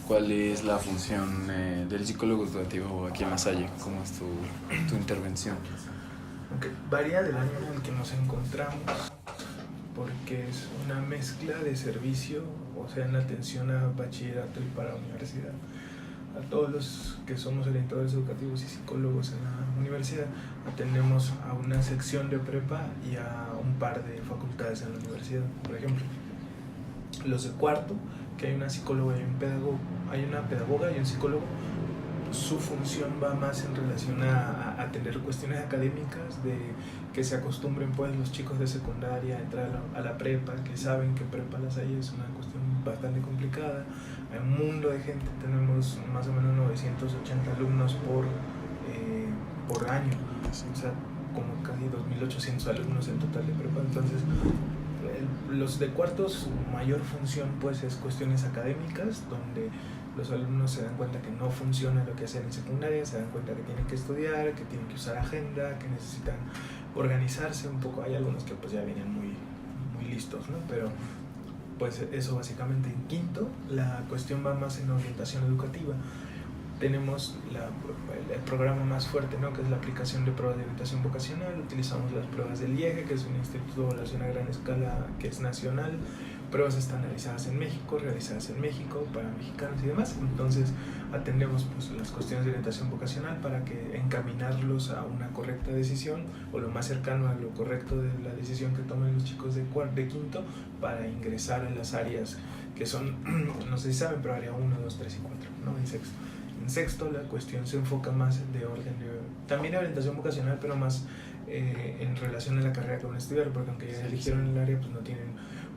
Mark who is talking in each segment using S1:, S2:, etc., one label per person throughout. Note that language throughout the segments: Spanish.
S1: ¿cuál es la función del psicólogo educativo aquí en La Salle? ¿Cómo es tu intervención?
S2: Okay. Varía del año en el que nos encontramos, porque es una mezcla de servicio, o sea, en atención a bachillerato y para universidad. A todos los que somos orientadores educativos y psicólogos en la universidad, atendemos a una sección de prepa y a un par de facultades en la universidad. Por ejemplo, los de cuarto, que hay una psicóloga y un pedagogo, hay una pedagoga y un psicólogo. Su función va más en relación a atender cuestiones académicas, de que se acostumbren pues los chicos de secundaria a entrar a la prepa, que saben que prepa La Salle es una cuestión bastante complicada. Hay un mundo de gente, tenemos más o menos 980 alumnos por año, o sea, como casi 2.800 alumnos en total de prepa. Entonces, los de cuarto, su mayor función pues es cuestiones académicas, donde los alumnos se dan cuenta que no funciona lo que hacen en secundaria, se dan cuenta que tienen que estudiar, que tienen que usar agenda, que necesitan organizarse un poco. Hay algunos que pues ya vienen muy listos, ¿no? Pero pues eso básicamente. En quinto, la cuestión va más en orientación educativa. Tenemos el programa más fuerte, ¿no? Que es la aplicación de pruebas de orientación vocacional. Utilizamos las pruebas del IEGE, que es un instituto de evaluación a gran escala que es nacional, pruebas estandarizadas en México, realizadas en México para mexicanos y demás. Entonces atendemos pues las cuestiones de orientación vocacional para que encaminarlos a una correcta decisión, o lo más cercano a lo correcto de la decisión que tomen los chicos de quinto, para ingresar en las áreas que son, no sé si saben, pero área 1, 2, 3 y 4, ¿no? En sexto. En sexto la cuestión se enfoca más de orden también de orientación vocacional, pero más en relación a la carrera que van a estudiar, porque aunque ya eligieron el área, pues no tienen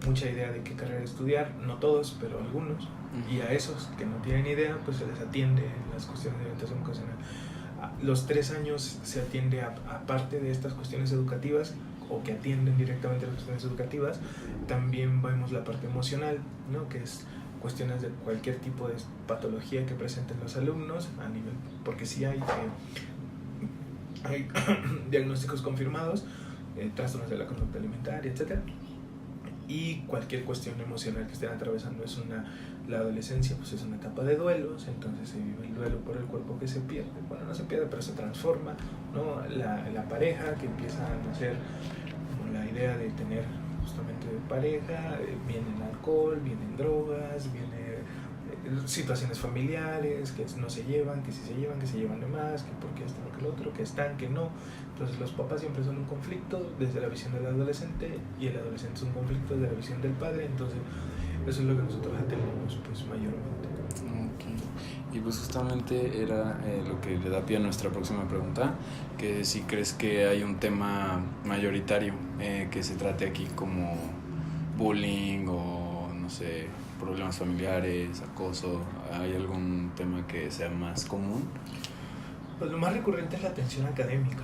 S2: mucha idea de qué carrera estudiar, no todos, pero algunos, y a esos que no tienen idea, pues se les atiende en las cuestiones de orientación vocacional. Los 3 años se atiende aparte de estas cuestiones educativas, o que atienden directamente las cuestiones educativas, también vemos la parte emocional, ¿no? Que es cuestiones de cualquier tipo de patología que presenten los alumnos a nivel, porque sí hay diagnósticos confirmados, trastornos de la conducta alimentaria, etcétera, y cualquier cuestión emocional que estén atravesando. La adolescencia pues es una etapa de duelos, entonces se vive el duelo por el cuerpo que se pierde, bueno, no se pierde, pero se transforma, ¿no? La pareja que empieza a nacer, como la idea de tener justamente de pareja, viene el alcohol, vienen drogas, vienen situaciones familiares que no se llevan, que sí se llevan, que se llevan de más, que porque esto, porque lo otro, que están, que no. Entonces los papás siempre son un conflicto desde la visión del adolescente, y el adolescente es un conflicto desde la visión del padre. Entonces eso es lo que nosotros atendemos pues mayormente.
S1: Okay. Y pues justamente era lo que le da pie a nuestra próxima pregunta, que si crees que hay un tema mayoritario que se trate aquí, como bullying o no sé, problemas familiares, acoso. ¿Hay algún tema que sea más común?
S2: Pues lo más recurrente es la atención académica.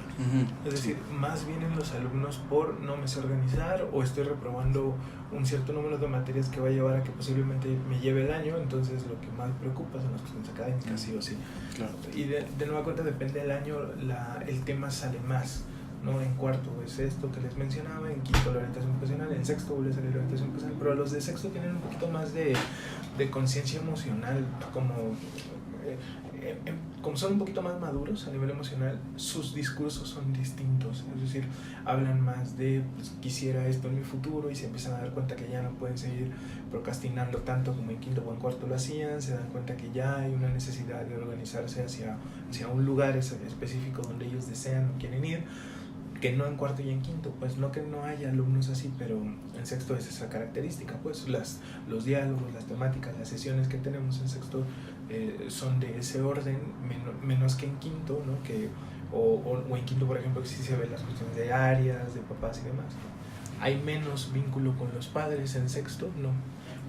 S2: Es decir, más vienen los alumnos por no me sé organizar, o estoy reprobando un cierto número de materias que va a llevar a que posiblemente me lleve el año. Entonces lo que más preocupa son las cuestiones académicas, sí o sí.
S1: Claro.
S2: Y de nueva cuenta, depende del año, el tema sale más, ¿no? En cuarto es esto que les mencionaba, en quinto la orientación vocacional, en sexto vuelve a salir la orientación vocacional, pero los de sexto tienen un poquito más de conciencia emocional, como son un poquito más maduros a nivel emocional, sus discursos son distintos. Es decir, hablan más de pues, quisiera esto en mi futuro, y se empiezan a dar cuenta que ya no pueden seguir procrastinando tanto como en quinto o en cuarto lo hacían. Se dan cuenta que ya hay una necesidad de organizarse hacia un lugar específico donde ellos desean o quieren ir, que no en cuarto y en quinto. Pues no que no haya alumnos así, pero en sexto es esa característica. Pues los diálogos, las temáticas, las sesiones que tenemos en sexto son de ese orden, menos que en quinto, ¿no? O en quinto, por ejemplo, que sí se ven las cuestiones de áreas, de papás y demás, ¿no? Hay menos vínculo con los padres en sexto, no,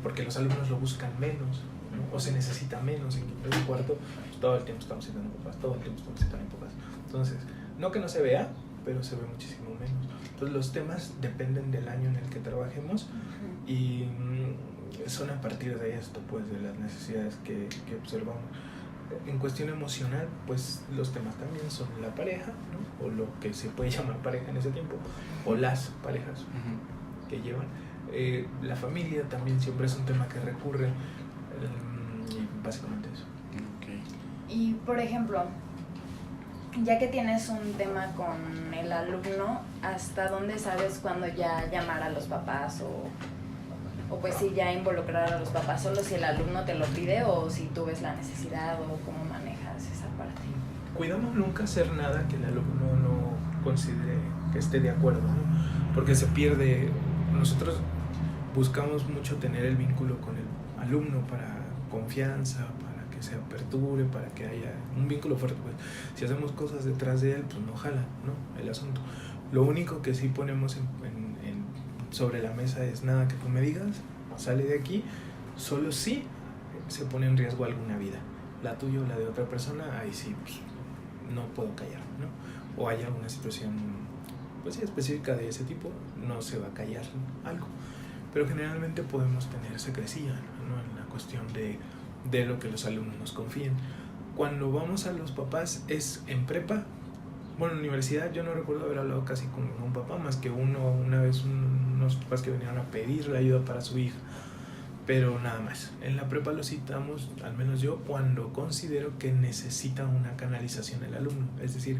S2: porque los alumnos lo buscan menos, ¿no? O se necesita menos. En quinto y cuarto pues, todo el tiempo estamos citando papás, todo el tiempo estamos citando papás. Entonces, no que no se vea, pero se ve muchísimo menos. Entonces los temas dependen del año en el que trabajemos, y son a partir de esto, pues, de las necesidades que observamos. En cuestión emocional, pues los temas también son la pareja, ¿no? O lo que se puede llamar pareja en ese tiempo, o las parejas que llevan. La familia también siempre es un tema que recurre, básicamente eso.
S1: Okay.
S3: Y por ejemplo, ya que tienes un tema con el alumno, ¿hasta dónde sabes cuándo ya llamar a los papás o pues si ya involucrar a los papás? ¿Solo si el alumno te lo pide o si tú ves la necesidad o cómo manejas esa parte?
S2: Cuidamos nunca hacer nada que el alumno no considere que esté de acuerdo, ¿no? Porque se pierde. Nosotros buscamos mucho tener el vínculo con el alumno para confianza, para que se aperture, para que haya un vínculo fuerte. Pues si hacemos cosas detrás de él, pues no jala, ¿no? El asunto. Lo único que sí ponemos sobre la mesa es nada que tú me digas, sale de aquí, solo si se pone en riesgo alguna vida, la tuya o la de otra persona, ahí sí, pues, no puedo callar, ¿no? O hay alguna situación, pues sí, específica de ese tipo, no se va a callar algo. Pero generalmente podemos tener secrecía, ¿no? En la cuestión de lo que los alumnos nos confíen. Cuando vamos a los papás es en prepa. Bueno, en universidad yo no recuerdo haber hablado casi con un papá, más que una vez unos papás que vinieron a pedir la ayuda para su hija, pero nada más. En la prepa lo citamos, al menos yo, cuando considero que necesita una canalización el alumno, es decir,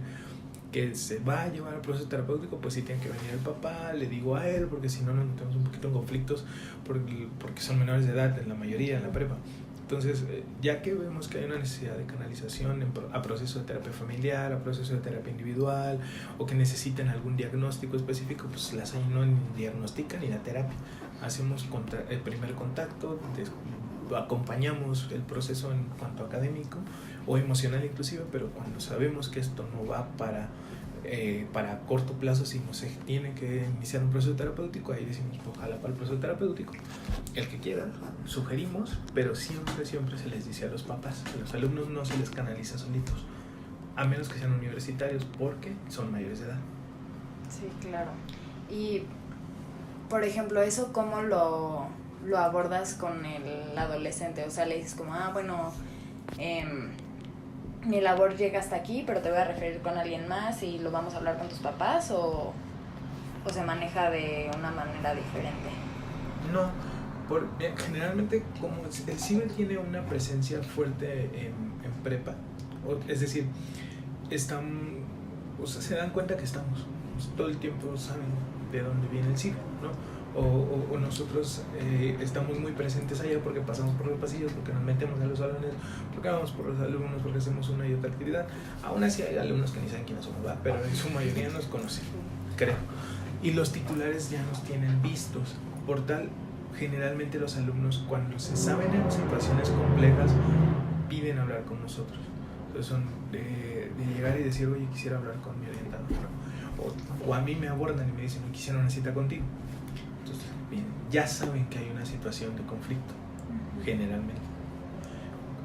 S2: que se va a llevar al proceso terapéutico, pues sí tiene que venir el papá, le digo a él, porque si no nos metemos un poquito en conflictos, porque son menores de edad, en la mayoría, en la prepa. Entonces, ya que vemos que hay una necesidad de canalización a proceso de terapia familiar, a proceso de terapia individual, o que necesitan algún diagnóstico específico, pues las no diagnostican ni la terapia. Hacemos el primer contacto, acompañamos el proceso en cuanto académico o emocional inclusive, pero cuando sabemos que esto no va para corto plazo, si no se tiene que iniciar un proceso terapéutico, ahí decimos, pues ojalá para el proceso terapéutico, el que quiera, sugerimos, pero siempre se les dice a los papás, a los alumnos no se les canaliza solitos, a menos que sean universitarios, porque son mayores de edad.
S3: Sí, claro. Y, por ejemplo, ¿eso cómo lo abordas con el adolescente? O sea, le dices como, bueno, mi labor llega hasta aquí, pero te voy a referir con alguien más y lo vamos a hablar con tus papás, o se maneja de una manera diferente.
S2: No, generalmente como el ciber tiene una presencia fuerte en prepa, es decir, se dan cuenta que estamos, todo el tiempo saben de dónde viene el ciber, ¿no? O nosotros estamos muy presentes allá porque pasamos por los pasillos, porque nos metemos a los salones, porque vamos por los alumnos, porque hacemos una y otra actividad. Aún así hay alumnos que ni saben quiénes somos, ¿verdad? Pero en su mayoría nos conocen, creo. Y los titulares ya nos tienen vistos. Por tal, generalmente los alumnos, cuando se saben en situaciones complejas, piden hablar con nosotros. Entonces son de llegar y decir, oye, quisiera hablar con mi orientador, ¿no? O a mí me abordan y me dicen, quisiera una cita contigo. Entonces, bien, ya saben que hay una situación de conflicto, generalmente.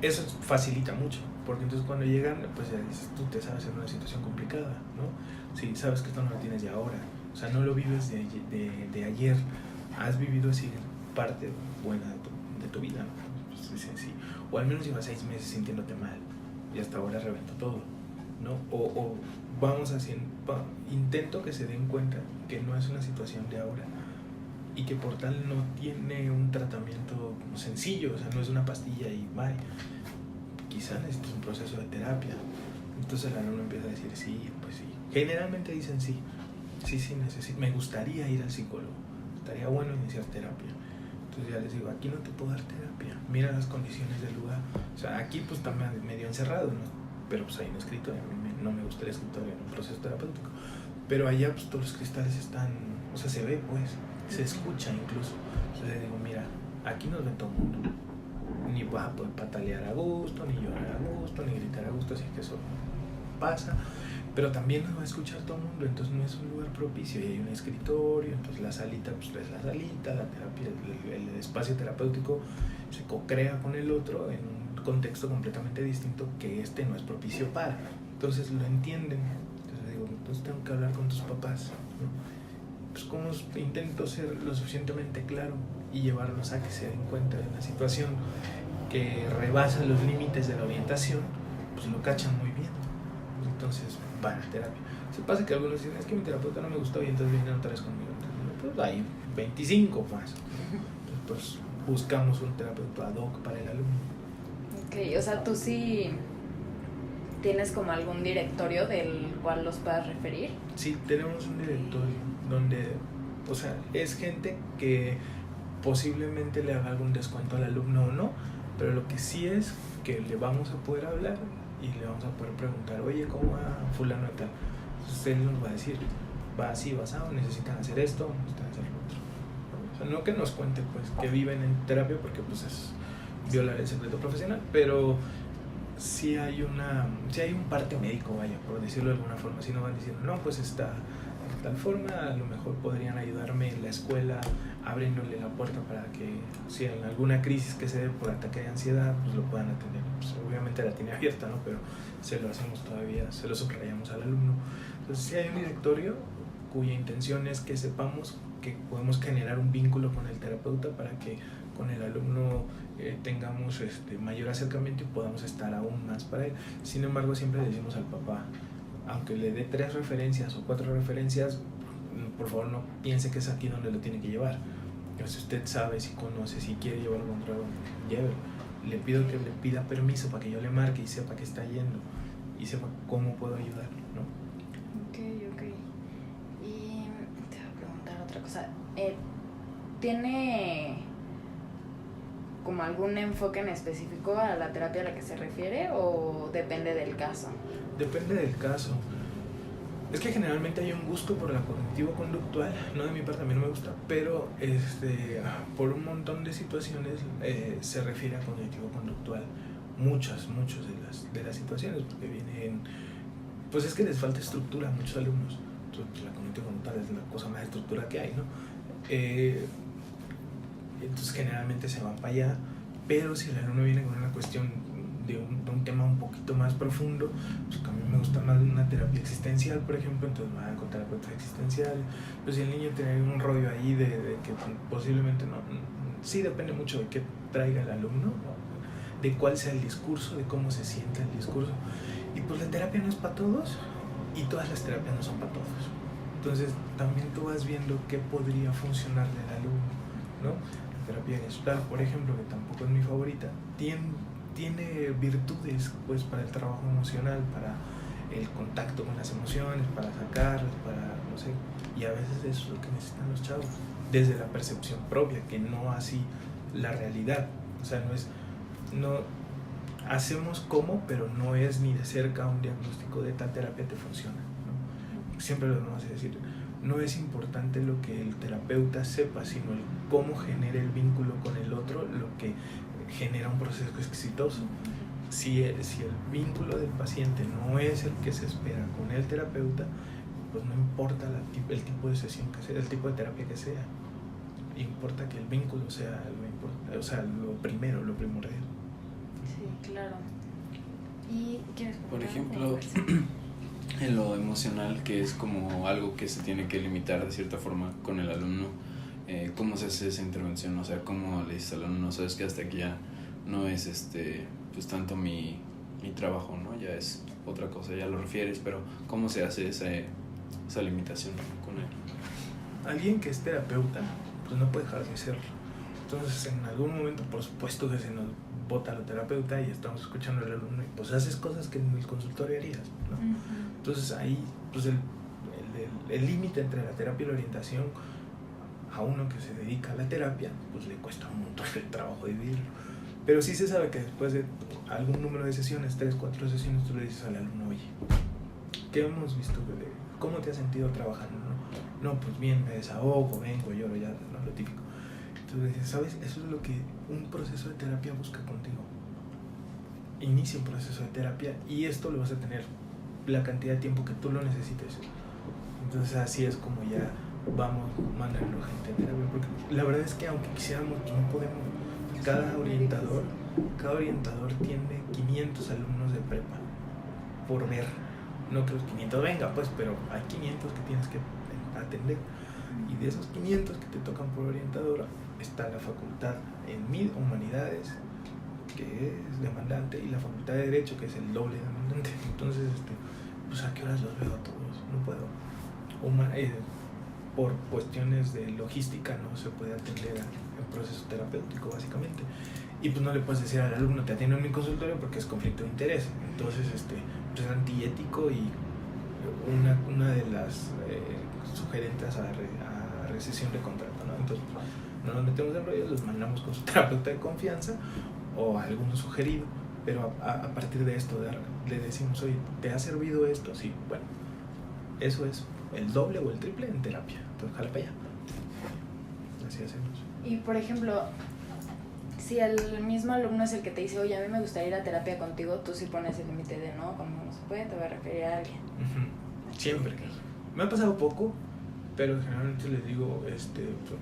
S2: Eso facilita mucho, porque entonces cuando llegan, pues ya dices, tú te sabes en una situación complicada, ¿no? Sí, sabes que esto no lo tienes de ahora, o sea, no lo vives de ayer, has vivido así parte buena de tu vida, ¿no? Pues, sí. O al menos llevas 6 meses sintiéndote mal y hasta ahora reventó todo, ¿no? O vamos haciendo, intento que se den cuenta que no es una situación de ahora y que por tal no tiene un tratamiento sencillo, o sea, no es una pastilla y bye. Quizás es un proceso de terapia. Entonces el alumno empieza a decir, sí, pues sí. Generalmente dicen sí, necesito, me gustaría ir al psicólogo, estaría bueno iniciar terapia. Entonces ya les digo, aquí no te puedo dar terapia, mira las condiciones del lugar. O sea, aquí pues está medio encerrado, ¿no? Pero pues hay un escritorio, no me gusta el escritorio en un proceso terapéutico. Pero allá pues todos los cristales están, o sea, se ve pues, se escucha incluso. Entonces les digo, mira, aquí nos ve todo el mundo. Ni vas a poder patalear a gusto, ni llorar a gusto, ni gritar a gusto, así que eso pasa. Pero también nos va a escuchar todo el mundo, entonces no es un lugar propicio. Y hay un escritorio, entonces la salita, pues es la salita, la terapia, el espacio terapéutico se co-crea con el otro en un contexto completamente distinto que este no es propicio para. Entonces lo entienden. Entonces digo, entonces tengo que hablar con tus papás, ¿no? Pues como intento ser lo suficientemente claro y llevarlos a que se den cuenta de una situación que rebasa los límites de la orientación, pues lo cachan muy bien. Entonces van a terapia. Se pasa que algunos dicen, es que mi terapeuta no me gustó y entonces vienen otra vez conmigo. Entonces, pues hay 25 más. Entonces, pues buscamos un terapeuta ad hoc para el alumno.
S3: Ok, o sea, tú sí tienes como algún directorio del cual los puedas referir.
S2: Sí, tenemos un directorio donde, o sea, es gente que posiblemente le haga algún descuento al alumno o no, pero lo que sí es que le vamos a poder hablar y le vamos a poder preguntar, oye, ¿cómo va fulano y tal? Entonces él nos va a decir, va así, basado, necesitan hacer esto, necesitan hacer lo otro. O sea, no que nos cuente pues que viven en terapia porque pues es violar el secreto profesional, pero sí hay un parte médico, vaya, por decirlo de alguna forma. Si no van diciendo, no, pues está de tal forma, a lo mejor podrían ayudarme en la escuela abriéndole la puerta para que si en alguna crisis que se dé por ataque de ansiedad, pues lo puedan atender. Pues obviamente la tiene abierta, ¿no? Pero se lo hacemos todavía, se lo subrayamos al alumno. Entonces sí hay un directorio cuya intención es que sepamos que podemos generar un vínculo con el terapeuta para que con el alumno tengamos mayor acercamiento y podamos estar aún más para él. Sin embargo, siempre le decimos al papá, aunque le dé 3 referencias o 4 referencias, por favor no piense que es aquí donde lo tiene que llevar. Pero si usted sabe, si conoce, si quiere llevarlo a otro lado, llévelo. Le pido que le pida permiso para que yo le marque y sepa que está yendo y sepa cómo puedo ayudar, ¿no?
S3: Ok. Y te voy a preguntar otra cosa. ¿Tiene como algún enfoque en específico a la terapia a la que se refiere o depende del caso?
S2: Depende del caso. Es que generalmente hay un gusto por la cognitivo-conductual, no de mi parte, a mí no me gusta, pero por un montón de situaciones se refiere a cognitivo-conductual. Muchas de las situaciones, porque vienen, pues es que les falta estructura a muchos alumnos. Entonces, la cognitivo-conductual es la cosa más estructura que hay, ¿no? Entonces generalmente se van para allá, pero si el alumno viene con una cuestión de un tema un poquito más profundo, pues a mí me gusta más una terapia existencial, por ejemplo, entonces me van con terapeutas existenciales. Pues si el niño tiene un rollo ahí de que posiblemente no, sí depende mucho de qué traiga el alumno, de cuál sea el discurso, de cómo se sienta el discurso. Y pues la terapia no es para todos y todas las terapias no son para todos. Entonces también tú vas viendo qué podría funcionarle al alumno, ¿no? La terapia Gestalt, por ejemplo, que tampoco es mi favorita, tiene virtudes pues para el trabajo emocional, para el contacto con las emociones, para sacarlas, para no sé, y a veces eso es lo que necesitan los chavos, desde la percepción propia, que no así la realidad. O sea, no hacemos como, pero no es ni de cerca un diagnóstico de tal terapia te funciona, ¿no? Siempre lo vamos a decir, no es importante lo que el terapeuta sepa, sino el cómo genera el vínculo con el otro, lo que genera un proceso exitoso. Si el vínculo del paciente no es el que se espera con el terapeuta, pues no importa el tipo de sesión que sea, el tipo de terapia que sea, importa que el vínculo sea lo primero, lo primordial.
S3: Sí, claro. ¿Y quieres
S1: Por
S3: comentar?
S1: ejemplo, en lo emocional, que es como algo que se tiene que limitar de cierta forma con el alumno, ¿cómo se hace esa intervención? O sea, ¿cómo le dices al alumno, sabes que hasta aquí ya no es pues tanto mi trabajo, ¿no? Ya es otra cosa, ya lo refieres, pero ¿cómo se hace esa limitación con él?
S2: Alguien que es terapeuta, pues no puede dejar de serlo. Entonces, en algún momento, por supuesto que se nos bota la terapeuta y estamos escuchando al alumno y pues haces cosas que en el consultorio harías, ¿no?
S3: Uh-huh.
S2: Entonces ahí, pues el límite entre la terapia y la orientación a uno que se dedica a la terapia, pues le cuesta un montón el trabajo dividirlo. Pero sí se sabe que después de algún número de sesiones, 3, 4 sesiones, tú le dices al alumno, oye, ¿qué hemos visto? ¿Cómo te has sentido trabajando? No, pues bien, me desahogo, vengo, lloro, ya, no, lo típico. Entonces dices, ¿sabes? Eso es lo que un proceso de terapia busca contigo. Inicia un proceso de terapia y esto lo vas a tener la cantidad de tiempo que tú lo necesites. Entonces así es como ya vamos mandando gente a terapia, porque la verdad es que aunque quisiéramos, no podemos. Cada orientador tiene 500 alumnos de prepa por ver. No que los 500 venga, pues, pero hay 500 que tienes que atender. Y de esos 500 que te tocan por orientadora, está la facultad en Humanidades, que es demandante, y la facultad de Derecho, que es el doble demandante. Entonces, pues a qué horas los veo a todos, no puedo. Por cuestiones de logística no se puede atender en proceso terapéutico, básicamente. y pues no le puedes decir al alumno te atiendo en mi consultorio porque es conflicto de interés. Entonces pues es antiético y una de las sugerentes a rescisión de contrato, ¿no? Entonces no nos metemos en rollos, los mandamos con su terapeuta de confianza o a alguno sugerido, pero a partir de esto le decimos, oye, ¿te ha servido esto? Sí, bueno, eso es el doble o el triple en terapia, entonces jala para allá. Así hacemos.
S3: Y por ejemplo, si el mismo alumno es el que te dice, oye, a mí me gustaría ir a terapia contigo, tú sí pones el límite de no, como no se puede, te voy a referir a alguien.
S2: Siempre. Me ha pasado poco, pero generalmente les digo,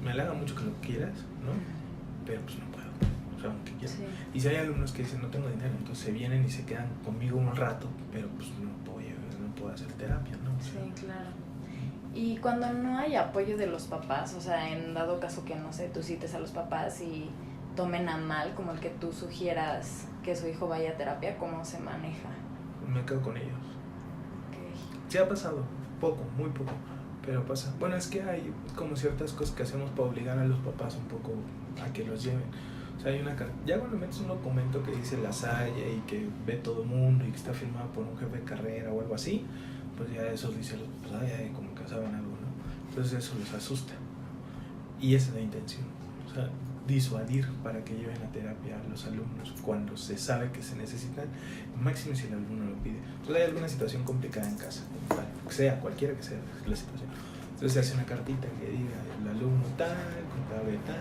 S2: me halaga mucho que lo quieras, ¿no? Pero pues no puedo, o sea, aunque quieras. Sí. Y si hay alumnos que dicen, no tengo dinero, entonces se vienen y se quedan conmigo un rato, pero pues no puedo hacer terapia, ¿no? O sea,
S3: sí, claro. Y cuando no hay apoyo de los papás, o sea, en dado caso que, no sé, tú cites a los papás y tomen a mal, como el que tú sugieras que su hijo vaya a terapia, ¿cómo se maneja?
S2: Me quedo con ellos.
S3: Okay.
S2: Sí ha pasado, poco, muy poco, pero pasa. Bueno, es que hay como ciertas cosas que hacemos para obligar a los papás un poco a que los lleven. O sea, hay una carta, ya cuando metes un documento que dice La Salle y que ve todo el mundo y que está firmado por un jefe de carrera o algo así, pues ya eso dice los papás, ay, como que saben algo, ¿no? Entonces eso los asusta. Y esa es la intención. O sea, disuadir para que lleven a terapia a los alumnos cuando se sabe que se necesitan, máximo si el alumno lo pide. Entonces hay alguna situación complicada en casa, cualquiera que sea la situación. Entonces se hace una cartita que diga el alumno tal, con clave tal,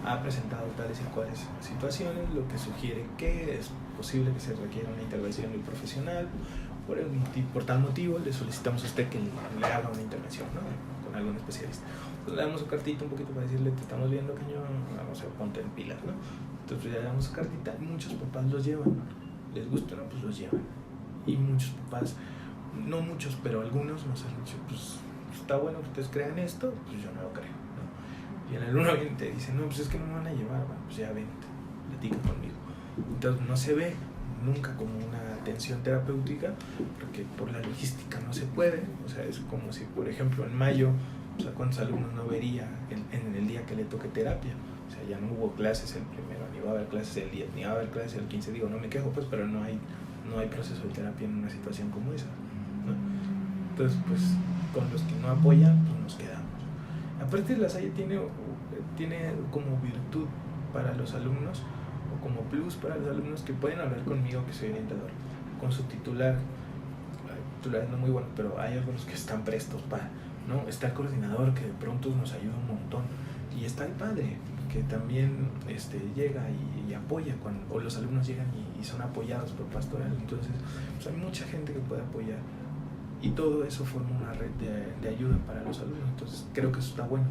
S2: ha presentado tales y cuales situaciones, lo que sugiere que es posible que se requiera una intervención del profesional. Por tal motivo le solicitamos a usted que le haga una intervención, ¿no? Con algún especialista. Entonces le damos su cartita un poquito para decirle, te estamos viendo, cañón, vamos a ponte en pilas, ¿no? Entonces le damos su cartita y muchos papás los llevan, les gusta, ¿no? Pues los llevan. Y muchos papás, no muchos, pero algunos nos han dicho, pues está bueno que ustedes crean esto, pues yo no lo creo, ¿no? Y el alumno viene y te dice, no, pues es que no me van a llevar, bueno, pues ya ven, platica conmigo. Entonces no se ve nunca como una atención terapéutica porque por la logística no se puede. O sea, es como si, por ejemplo, en mayo, o sea, cuántos alumnos no vería en el día que le toque terapia. O sea, ya no hubo clases el primero, ni va a haber clases el 10, ni va a haber clases el 15. Digo, no me quejo, pues, pero no hay proceso de terapia en una situación como esa, ¿no? Entonces, pues, con los que no apoyan, pues nos quedamos. Aparte, La Salle tiene como virtud para los alumnos, como plus para los alumnos, que pueden hablar conmigo, que soy orientador, con su titular. El titular no muy bueno, pero hay algunos que están prestos para, ¿no? Está el coordinador que de pronto nos ayuda un montón, y está el padre que también llega y apoya o los alumnos llegan y son apoyados por pastoral. Entonces pues hay mucha gente que puede apoyar y todo eso forma una red de ayuda para los alumnos. Entonces creo que eso está bueno.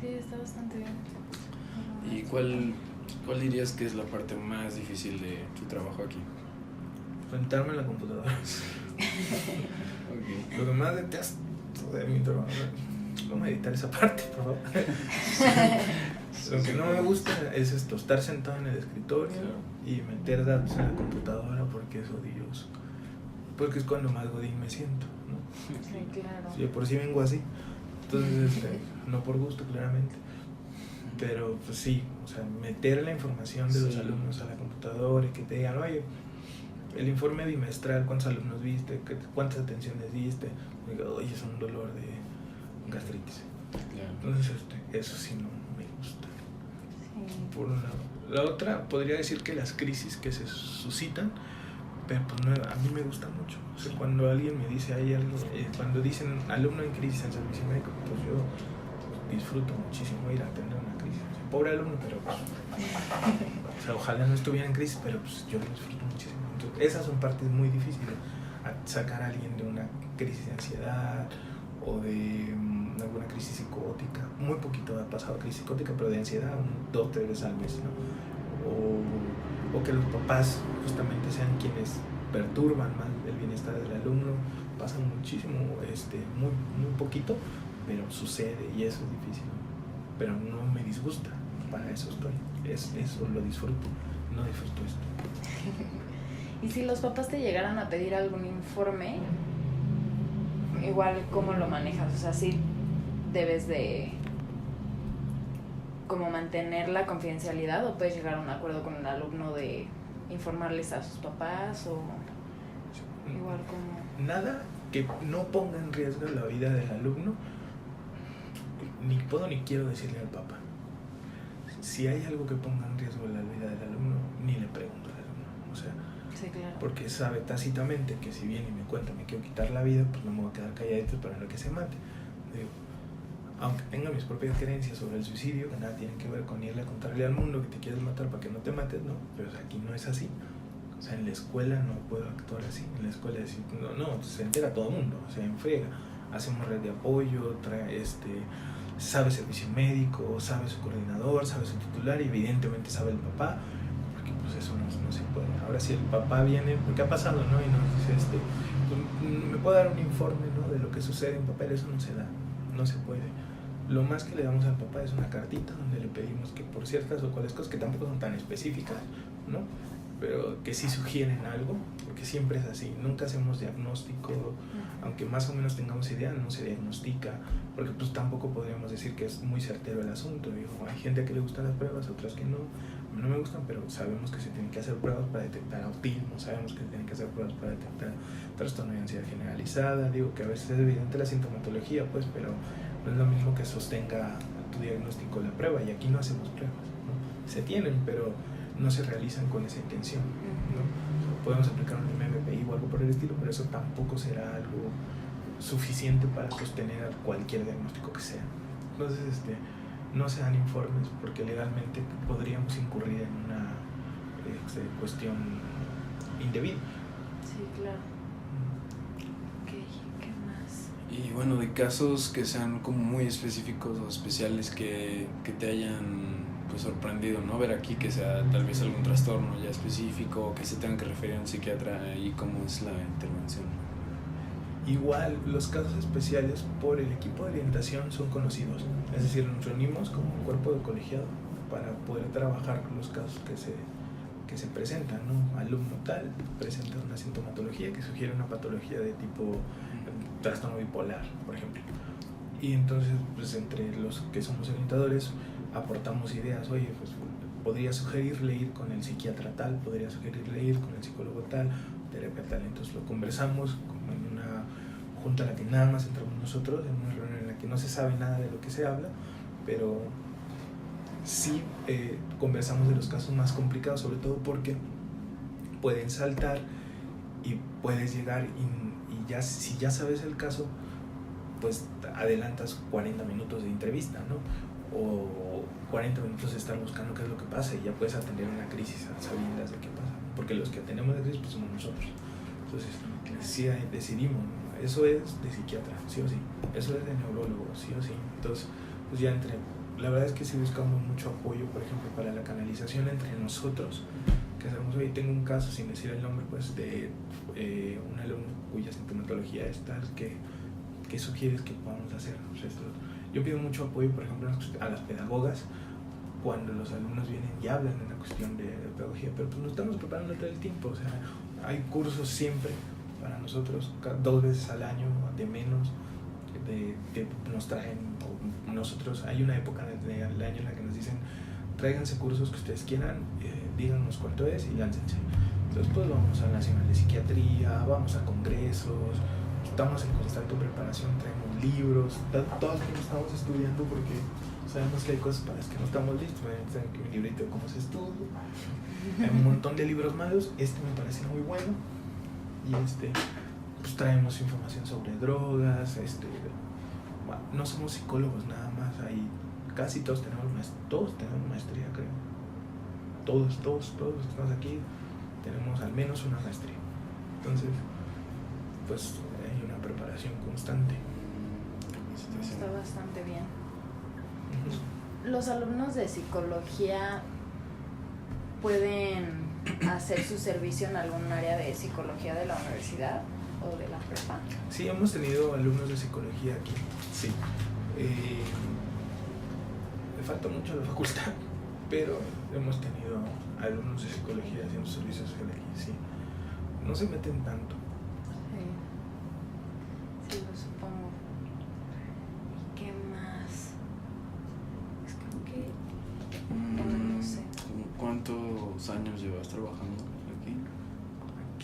S3: Sí, está bastante bien.
S1: ¿Y cuál dirías que es la parte más difícil de tu trabajo aquí?
S2: Sentarme en la computadora. Okay. Lo que más detesto de mi trabajo, vamos a editar esa parte, por favor. Lo que no me gusta es estar sentado en el escritorio y meter datos en la computadora, porque es odioso. Porque es cuando más godín me siento, ¿no?
S3: Sí, claro.
S2: Sí, por sí vengo así. Entonces, no por gusto, claramente. Pero pues sí, o sea, meter la información de los alumnos a la computadora y que te digan, oye, el informe bimestral, ¿cuántos alumnos viste? ¿Cuántas atenciones diste? Oye, es un dolor de gastritis. Claro. Entonces, eso sí no me gusta. Sí. Por un lado. La otra, podría decir que las crisis que se suscitan, pero pues no, a mí me gusta mucho. O sea, cuando alguien me dice, hay algo, cuando dicen alumno en crisis en servicio médico, pues yo disfruto muchísimo ir a atender una crisis. O sea, pobre alumno, pero pues, o sea, ojalá no estuviera en crisis, pero pues yo lo disfruto muchísimo. Entonces, esas son partes muy difíciles, sacar a alguien de una crisis de ansiedad o de alguna crisis psicótica. Muy poquito ha pasado crisis psicótica, pero de ansiedad 2 o 3 veces al mes, ¿no? O que los papás justamente sean quienes perturban más el bienestar del alumno. Pasa muchísimo, muy poquito, pero sucede y eso es difícil. Pero no me disgusta, para eso estoy. Eso lo disfruto, no disfruto esto.
S3: Y si los papás te llegaran a pedir algún informe, igual, ¿cómo lo manejas? O sea, sí debes de como mantener la confidencialidad, o puedes llegar a un acuerdo con el alumno de informarles a sus papás, o igual como...
S2: Nada que no ponga en riesgo la vida del alumno, ni puedo ni quiero decirle al papá. Si hay algo que ponga en riesgo la vida del alumno, ni le pregunto al alumno. O sea,
S3: Sí, claro.
S2: porque sabe tácitamente que si viene y me cuenta, me quiero quitar la vida, pues no me voy a quedar calladito esperando que se mate. Digo, aunque tenga mis propias creencias sobre el suicidio, que nada tienen que ver con irle a contarle al mundo que te quieres matar para que no te mates, no, pero aquí no es así. O sea, en la escuela no puedo actuar así. En la escuela decir, no, se entera todo el mundo, o sea, enfrega. Hacemos red de apoyo, sabe servicio médico, sabe su coordinador, sabe su titular y evidentemente sabe el papá, porque pues eso no se puede. Ahora si el papá viene, porque ha pasado, ¿no? Y nos dice, pues, me puede dar un informe, ¿no? De lo que sucede en papel, eso no se da, no se puede. Lo más que le damos al papá es una cartita donde le pedimos que por ciertas o cuales cosas que tampoco son tan específicas, ¿no? Pero que sí sugieren algo, porque siempre es así, nunca hacemos diagnóstico, aunque más o menos tengamos idea, no se diagnostica, porque pues tampoco podríamos decir que es muy certero el asunto. Digo, hay gente que le gustan las pruebas, otras que no me gustan, pero sabemos que se tienen que hacer pruebas para detectar autismo, sabemos que se tienen que hacer pruebas para detectar trastorno de ansiedad generalizada. Digo que a veces es evidente la sintomatología, pues, pero no es lo mismo que sostenga tu diagnóstico la prueba, y aquí no hacemos pruebas, ¿no? Se tienen, pero no se realizan con esa intención, ¿no? Podemos aplicar un MMPI o algo por el estilo, pero eso tampoco será algo suficiente para sostener cualquier diagnóstico que sea. Entonces, no se dan informes porque legalmente podríamos incurrir en una cuestión indebida.
S3: Sí, claro. Ok, ¿qué más?
S1: Y bueno, de casos que sean como muy específicos o especiales que te hayan pues sorprendido, ¿no? Ver aquí que sea tal vez algún trastorno ya específico o que se tengan que referir a un psiquiatra, y cómo es la intervención.
S2: Igual, los casos especiales por el equipo de orientación son conocidos, es decir, nos reunimos como un cuerpo de colegiado para poder trabajar con los casos que se presentan, ¿no? Alumno tal presenta una sintomatología que sugiere una patología de tipo trastorno bipolar, por ejemplo. Y entonces, pues entre los que somos orientadores aportamos ideas. Oye, pues podría sugerirle ir con el psiquiatra tal, podría sugerirle ir con el psicólogo tal, terapia tal. Entonces lo conversamos como en una junta en la que nada más entramos nosotros, en una reunión en la que no se sabe nada de lo que se habla, pero sí conversamos de los casos más complicados, sobre todo porque pueden saltar y puedes llegar y ya, si ya sabes el caso, pues adelantas 40 minutos de entrevista, ¿no? O 40 minutos de estar buscando qué es lo que pasa, y ya puedes atender una crisis a sabiendas de qué pasa, porque los que atendemos la crisis pues somos nosotros. Entonces, sí decidimos, ¿no? Eso es de psiquiatra, sí o sí, eso es de neurólogo, sí o sí. Entonces, pues ya la verdad es que sí buscamos mucho apoyo, por ejemplo, para la canalización entre nosotros, que sabemos, hoy tengo un caso, sin decir el nombre, pues de un alumno cuya sintomatología es tal, ¿qué sugieres que podamos hacer? O sea, yo pido mucho apoyo, por ejemplo, a las pedagogas cuando los alumnos vienen y hablan de una cuestión de pedagogía, pero pues nos estamos preparando todo el tiempo. O sea, hay cursos siempre para nosotros, 2 veces al año, de menos, que nos traen. Nosotros, hay una época del año en la que nos dicen, tráiganse cursos que ustedes quieran, díganos cuánto es y láncense. Entonces, pues vamos al Nacional de Psiquiatría, vamos a congresos, estamos en constante preparación, traemos libros, todos los que estamos estudiando, porque sabemos que hay cosas para las que no estamos listos. Tengo que mi librito de cómo se estudia, hay un montón de libros malos, me parece muy bueno, y pues traemos información sobre drogas. No somos psicólogos nada más, casi todos tenemos maestría, creo. Todos los que estamos aquí tenemos al menos una maestría. Entonces, pues hay una preparación constante.
S3: Está bastante bien. ¿Los alumnos de psicología pueden hacer su servicio en algún área de psicología de la universidad o de la prepa?
S2: Sí, hemos tenido alumnos de psicología aquí, sí. Me falta mucho a la facultad, pero hemos tenido alumnos de psicología haciendo servicios aquí, sí. No se meten tanto.
S3: Sí, lo supongo. ¿Y qué más? Es como que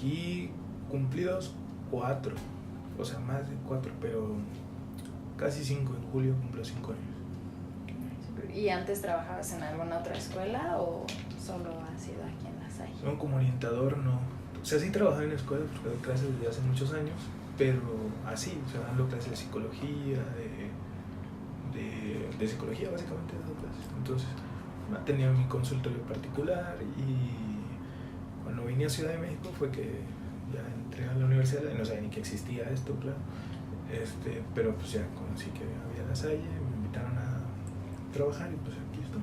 S2: aquí cumplidos 4, o sea, más de 4, pero casi 5, en julio cumplo 5 años.
S3: ¿Y antes trabajabas en alguna otra escuela o solo has sido aquí en La Salle?
S2: No, como orientador no. O sea, sí trabajaba en la escuela porque doy clases desde hace muchos años, pero así, o sea, dando clases de psicología, de psicología básicamente, dando clases. Entonces, tenía mi consultorio particular y cuando vine a Ciudad de México fue que ya entré a la universidad, no sabía ni que existía esto, claro. Pero pues ya conocí que había La Salle, me invitaron a trabajar y pues aquí estoy.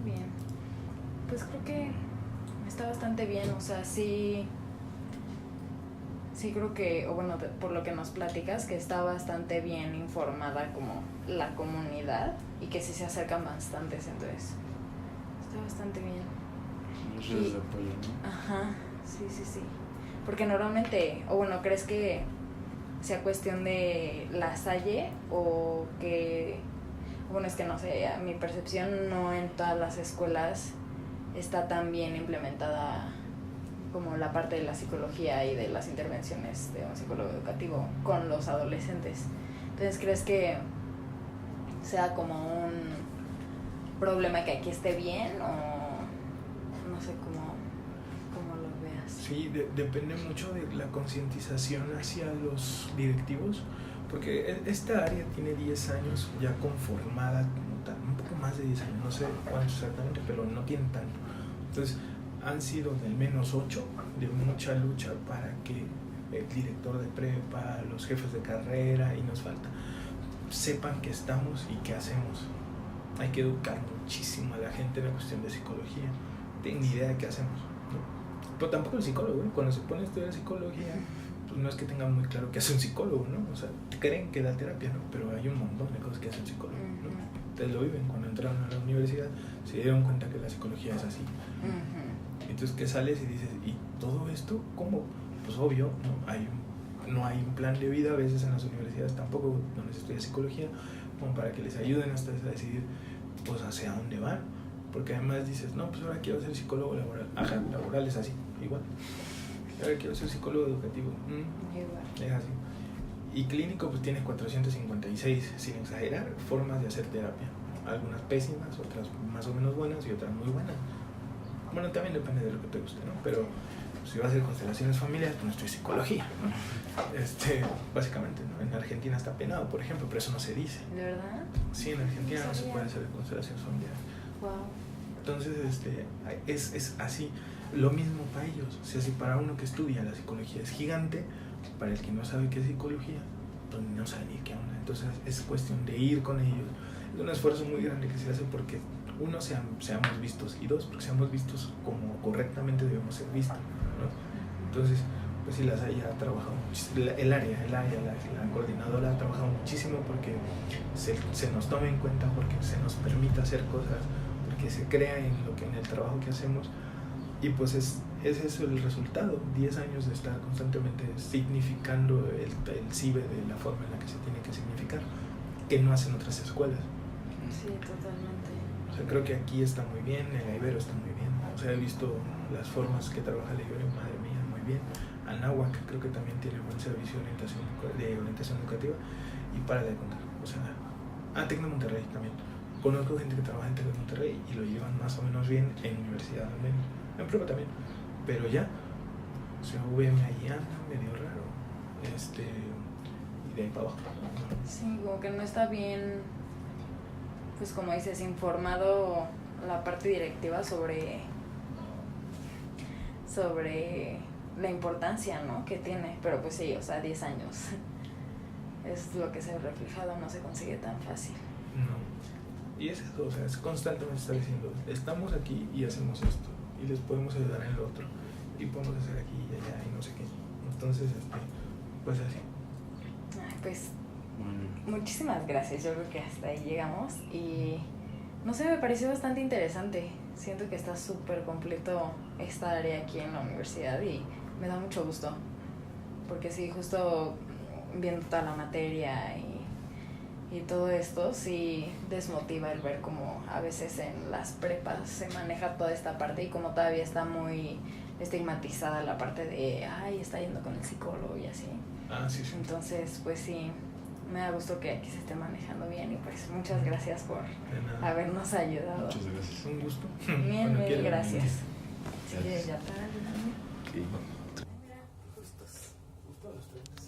S3: Muy bien. Pues creo que está bastante bien, o sea, sí creo que, o bueno, por lo que nos platicas, que está bastante bien informada como la comunidad y que sí se acercan bastantes, entonces está bastante bien.
S1: Las redes de apoyo, ¿no?
S3: Ajá, sí. Porque normalmente, o bueno, ¿crees que sea cuestión de La Salle o que, bueno, es que no sé, a mi percepción no en todas las escuelas está tan bien implementada como la parte de la psicología y de las intervenciones de un psicólogo educativo con los adolescentes? Entonces, ¿crees que sea como un problema que aquí esté bien o no sé cómo lo veas?
S2: Sí, depende mucho de la concientización hacia los directivos, porque esta área tiene 10 años ya conformada como tal, un poco más de 10 años, no sé cuántos exactamente, pero no tiene tanto. Entonces, han sido del menos 8 de mucha lucha para que el director de prepa, los jefes de carrera, y nos falta, sepan que estamos y qué hacemos. Hay que educar muchísimo a la gente en la cuestión de psicología. No tienen ni idea de qué hacemos, ¿no? Pero tampoco el psicólogo, ¿eh? Cuando se pone a estudiar psicología, pues no es que tengan muy claro qué hace un psicólogo, ¿no? O sea, creen que da terapia, ¿no? Pero hay un montón de cosas que hace un psicólogo, ¿no? Ustedes lo viven. Cuando entraron a la universidad se dieron cuenta que la psicología es así. Entonces, ¿qué sales y dices? ¿Y todo esto cómo? Pues obvio, no hay un plan de vida a veces en las universidades tampoco donde se estudia psicología como para que les ayuden hasta a decidir pues hacia dónde van, porque además dices, no, pues ahora quiero ser psicólogo laboral. Ajá, laboral es así, igual. Ahora quiero ser psicólogo educativo. Es así. Y clínico pues tiene 456, sin exagerar, formas de hacer terapia. Algunas pésimas, otras más o menos buenas y otras muy buenas. Bueno, también depende de lo que te guste, ¿no? Pero si vas a hacer constelaciones familiares, pues no estoy psicología, ¿no? Básicamente, ¿no? En Argentina está penado, por ejemplo, pero eso no se dice.
S3: ¿De verdad?
S2: Sí, en Argentina no se puede hacer constelaciones familiares.
S3: Wow.
S2: Entonces, es así. Lo mismo para ellos. O sea, si para uno que estudia la psicología es gigante, para el que no sabe qué es psicología, pues no sabe ni qué onda. Entonces, es cuestión de ir con ellos. Es un esfuerzo muy grande que se hace porque uno, seamos vistos, y dos, porque seamos vistos como correctamente debemos ser vistos, ¿no? Entonces, pues sí, La Salle ha trabajado muchísimo, la coordinadora ha trabajado muchísimo porque se nos tome en cuenta, porque se nos permita hacer cosas, porque se crea en el trabajo que hacemos, y pues es eso el resultado, 10 años de estar constantemente significando el CIBE de la forma en la que se tiene que significar, que no hacen otras escuelas.
S3: Sí, totalmente.
S2: O sea, creo que aquí está muy bien, en la Ibero está muy bien. O sea, he visto las formas que trabaja la Ibero, madre mía, muy bien. Anáhuac creo que también tiene buen servicio de orientación educativa. Y para de contar. O sea, Tec de Monterrey también. Conozco gente que trabaja en Tec de Monterrey y lo llevan más o menos bien en universidad al menos. En prueba también. Pero ya, o sea, VM ahí anda medio raro. Y de ahí para abajo.
S3: Sí, como que no está bien, pues como dices, informado la parte directiva sobre la importancia, ¿no?, que tiene. Pero pues sí, o sea, 10 años es lo que se ha reflejado, no se consigue tan fácil.
S2: No. Y es eso, o sea, es constantemente estar diciendo, estamos aquí y hacemos esto, y les podemos ayudar en lo otro, y podemos hacer aquí y allá y no sé qué. Entonces, pues así.
S3: Ay, pues muchísimas gracias, yo creo que hasta ahí llegamos y no sé, me pareció bastante interesante. Siento que está súper completo esta área aquí en la universidad y me da mucho gusto, porque sí, justo viendo toda la materia y todo esto, sí desmotiva el ver cómo a veces en las prepas se maneja toda esta parte y como todavía está muy estigmatizada la parte de, ay, está yendo con el psicólogo y así.
S2: Ah, sí, sí.
S3: Entonces, pues sí, me da gusto que aquí se esté manejando bien y pues muchas gracias por
S2: De nada.
S3: habernos ayudado.
S1: Muchas gracias.
S2: Un gusto.
S3: Bien,
S2: Cuando
S3: mil
S2: quieran.
S3: gracias.
S1: Gracias.
S3: Sí, ya está.
S1: Sí.
S3: Justos.
S2: Justo a los 3.